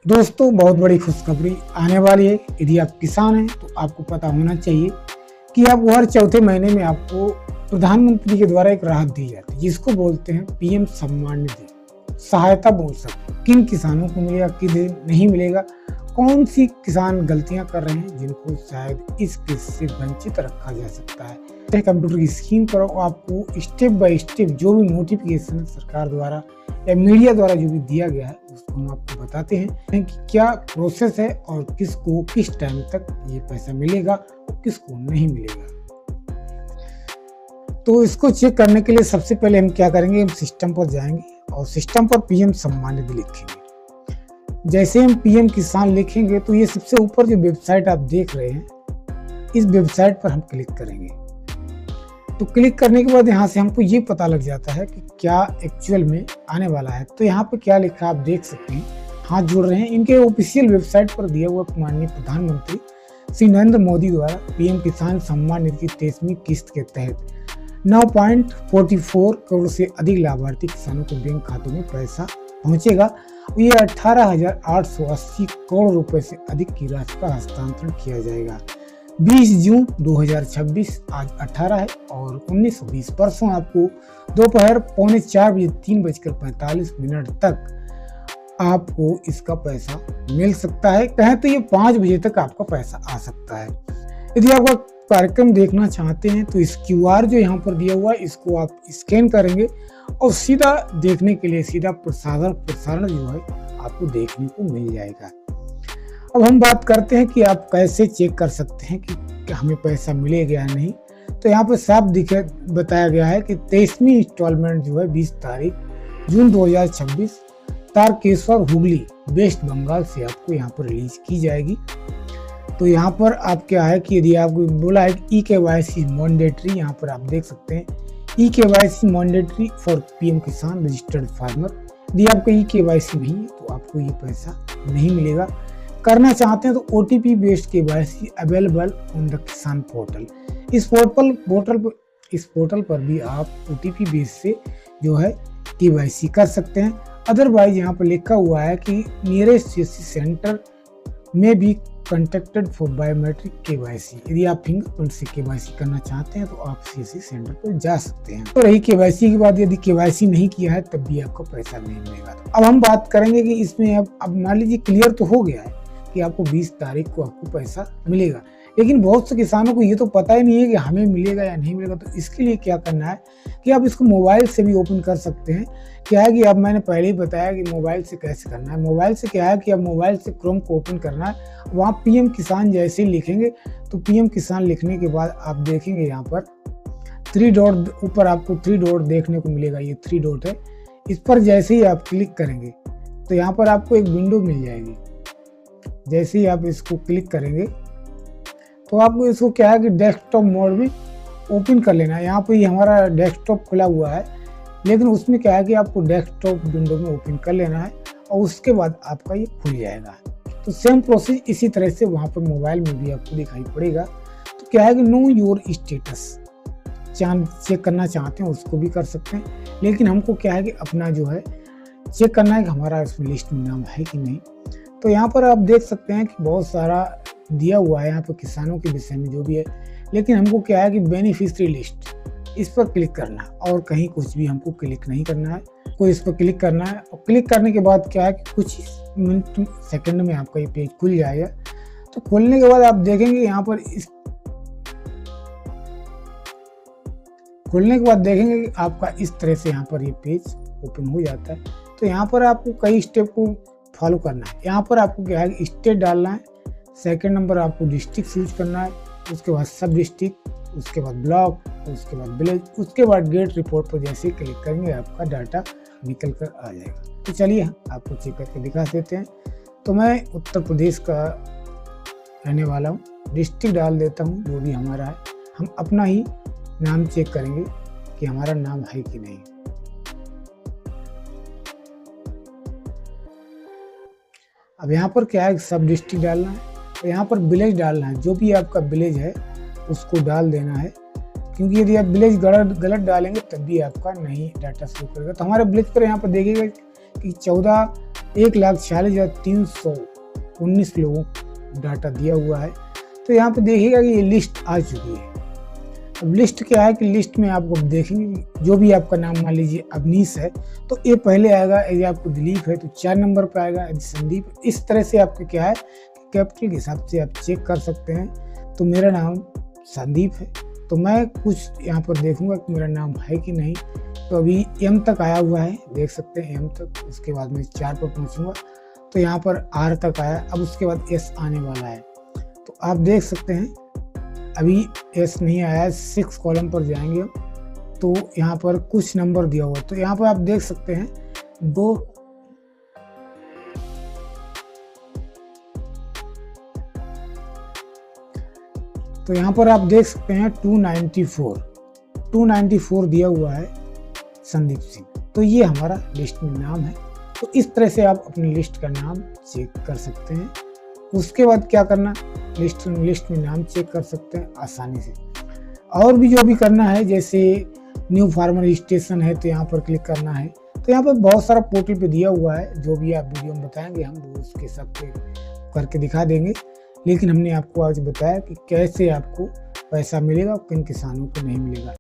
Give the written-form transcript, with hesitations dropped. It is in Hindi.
दोस्तों, बहुत बड़ी खुशखबरी आने वाली है। यदि आप किसान हैं तो आपको पता होना चाहिए कि आपको हर चौथे महीने में आपको प्रधानमंत्री के द्वारा एक राहत दी जाती है, जिसको बोलते हैं पीएम सम्मान निधि। सहायता बोल सकते हैं। किन किसानों को मिलेगा, किन नहीं मिलेगा, कौन सी किसान गलतियां कर रहे हैं जिनको शायद इस किस्त से वंचित रखा जा सकता है। कंप्यूटर की स्क्रीन पर आपको स्टेप बाय स्टेप जो भी नोटिफिकेशन सरकार द्वारा या मीडिया द्वारा जो भी दिया गया है उसको हम आपको बताते हैं कि क्या प्रोसेस है और किसको किस टाइम तक ये पैसा मिलेगा और किसको नहीं मिलेगा। तो इसको चेक करने के लिए सबसे पहले हम क्या करेंगे, हम सिस्टम पर जाएंगे और सिस्टम पर पीएम सम्मान निधि लिखेंगे। जैसे हम पीएम किसान लिखेंगे तो ये सबसे ऊपर जो वेबसाइट आप देख रहे हैं, इस वेबसाइट पर हम क्लिक करेंगे। तो क्लिक करने के बाद यहाँ से हमको ये पता लग जाता है कि क्या एक्चुअल में आने वाला है। तो यहाँ पे क्या लिखा आप देख सकते हैं, हाथ जोड़ रहे हैं। इनके ऑफिशियल वेबसाइट पर दिया हुआ माननीय प्रधानमंत्री श्री नरेंद्र मोदी द्वारा पीएम किसान सम्मान निधि की 23वीं किस्त के तहत 9.44 करोड़ से अधिक लाभार्थी किसानों के बैंक खातों में पैसा पहुंचेगा। ये 18,880 करोड़ रुपए से अधिक की राशि का हस्तांतरण किया जाएगा। 20 जून 2026, आज 18 है और 1920 परसों आपको दोपहर 3:45 बजे 3:45 तक आपको इसका पैसा मिल सकता है। कहें तो ये 5 बजे तक आपका पैसा आ सकता है। यदि आपका कार्यक्रम देखना चाहते हैं तो इस QR जो यहाँ पर दिया हुआ है इसको आप स्कैन करेंगे और सीधा देखने के लिए सीधा प्रसारण जो है आपको देखने को मिल जाएगा। अब हम बात करते हैं कि आप कैसे चेक कर सकते हैं कि हमें पैसा मिलेगा या नहीं। तो यहाँ पर साफ बताया गया है कि 23वीं इंस्टॉलमेंट जो है 20 तारीख जून 2026 तारकेश्वर, हुगली, वेस्ट बंगाल से आपको यहाँ पर रिलीज की जाएगी। तो यहाँ पर आप क्या है कि यदि आपको बोला है eKYC मैंडेटरी, यहाँ पर आप देख सकते हैं eKYC मैंडेटरी फॉर पीएम किसान रजिस्टर्ड फार्मर। यदि आपका eKYC नहीं है तो आपको ये पैसा नहीं मिलेगा। करना चाहते हैं तो OTP based KYC available on the किसान पोर्टल। इस पोर्टल पर भी आप OTP बेस्ड से जो है KYC कर सकते हैं। अदरवाइज यहाँ पर लिखा हुआ है कि नियरेस्ट CSC सेंटर में भी कंटेक्टेड फॉर बायोमेट्रिक KYC। यदि आप फिंगरप्रिंट से KYC करना चाहते हैं तो आप CSC सेंटर पर जा सकते हैं। तो रही KYC की बात, यदि KYC नहीं किया है तब भी आपको पैसा नहीं मिलेगा। तो अब हम बात करेंगे कि इसमें अब मान लीजिए क्लियर तो हो गया है कि आपको 20 तारीख को आपको पैसा मिलेगा, लेकिन बहुत से किसानों को ये तो पता ही नहीं है कि हमें मिलेगा या नहीं मिलेगा। तो इसके लिए क्या करना है कि आप इसको मोबाइल से भी ओपन कर सकते हैं। क्या है कि अब मैंने पहले ही बताया कि मोबाइल से कैसे करना है। मोबाइल से क्या है कि अब मोबाइल से क्रोम को ओपन करना है, वहाँ पीएम किसान जैसे ही लिखेंगे तो पीएम किसान लिखने के बाद आप देखेंगे यहाँ पर 3 डॉट, ऊपर आपको 3 डॉट देखने को मिलेगा। ये 3 डॉट है, इस पर जैसे ही आप क्लिक करेंगे तो यहाँ पर आपको एक विंडो मिल जाएगी। जैसे ही आप इसको क्लिक करेंगे तो आपको इसको क्या है कि डेस्कटॉप मोड में ओपन कर लेना है। यहाँ पर हमारा डेस्कटॉप खुला हुआ है, लेकिन उसमें क्या है कि आपको डेस्कटॉप विंडो में ओपन कर लेना है और उसके बाद आपका ये खुल जाएगा। तो सेम प्रोसेस इसी तरह से वहाँ पर मोबाइल में भी आपको दिखाई पड़ेगा। तो क्या है कि नो योर स्टेटस चेक करना चाहते हैं उसको भी कर सकते हैं, लेकिन हमको क्या है कि अपना जो है चेक करना है कि हमारा इसमें लिस्ट में नाम है कि नहीं। तो यहाँ पर आप देख सकते हैं कि बहुत सारा दिया हुआ है यहाँ पर किसानों के विषय में जो भी है, लेकिन हमको क्या है कि बेनिफिशियरी लिस्ट, इस पर क्लिक करना है और कहीं कुछ भी हमको क्लिक नहीं करना है। कोई इस पर क्लिक करना है और क्लिक करने के बाद क्या है कि कुछ मिनट सेकंड में आपका ये पेज खुल जाएगा। तो खोलने के बाद आप देखेंगे यहाँ पर खोलने के बाद देखेंगे कि आपका इस तरह से यहाँ पर ये पेज ओपन हो जाता है। तो यहाँ पर आपको कई स्टेप को फॉलो करना है। यहाँ पर आपको क्या है कि स्टेट डालना है, सेकंड नंबर आपको डिस्ट्रिक्ट चूज करना है, उसके बाद सब डिस्ट्रिक्ट, उसके बाद ब्लॉक, उसके बाद विलेज, उसके बाद गेट रिपोर्ट पर जैसे क्लिक करेंगे आपका डाटा निकल कर आ जाएगा। तो चलिए आपको चेक करके दिखा देते हैं। तो मैं उत्तर प्रदेश का रहने वाला हूँ, डिस्ट्रिक्ट डाल देता हूँ जो भी हमारा है। हम अपना ही नाम चेक करेंगे कि हमारा नाम है कि नहीं। अब यहाँ पर क्या है, सब डिस्ट्रिक्ट डालना है, तो यहाँ पर विलेज डालना है। जो भी आपका विलेज है उसको डाल देना है, क्योंकि यदि आप विलेज गलत डालेंगे तब भी आपका नहीं डाटा शो करेगा। तो हमारे विलेज पर यहाँ पर देखिएगा कि 1,46,319 लोगों को डाटा दिया हुआ है। तो यहाँ पे देखिएगा कि ये लिस्ट आ चुकी है। अब लिस्ट क्या है कि लिस्ट में आपको देखेंगे जो भी आपका नाम मान लीजिए अवनीश है तो ये पहले आएगा, यदि आपको दिलीप है तो 4 नंबर पर आएगा, यदि संदीप। इस तरह से आपका क्या है कैपिटल के हिसाब से आप चेक कर सकते हैं। तो मेरा नाम संदीप है तो मैं कुछ यहाँ पर देखूंगा कि मेरा नाम है कि नहीं। तो अभी एम तक आया हुआ है, देख सकते हैं एम तक। उसके बाद मैं 4 पर पहुँचूँगा तो यहाँ पर आर तक आया। अब उसके बाद एस आने वाला है तो आप देख सकते हैं अभी एस नहीं आया। 6 कॉलम पर जाएंगे तो यहाँ पर कुछ नंबर दिया हुआ तो यहाँ पर आप देख सकते हैं 2 तो यहाँ पर आप देख सकते हैं 294 दिया हुआ है संदीप सिंह। तो ये हमारा लिस्ट में नाम है। तो इस तरह से आप अपनी लिस्ट का नाम चेक कर सकते हैं। उसके बाद क्या करना, लिस्ट में नाम चेक कर सकते हैं आसानी से। और भी जो भी करना है, जैसे न्यू फार्मर रजिस्ट्रेशन है तो यहाँ पर क्लिक करना है। तो यहाँ पर बहुत सारा पोर्टल पे दिया हुआ है, जो भी आप वीडियो में बताएंगे हम वो उसके हिसाब से करके दिखा देंगे। लेकिन हमने आपको आज बताया कि कैसे आपको पैसा मिलेगा और किन किसानों को नहीं मिलेगा।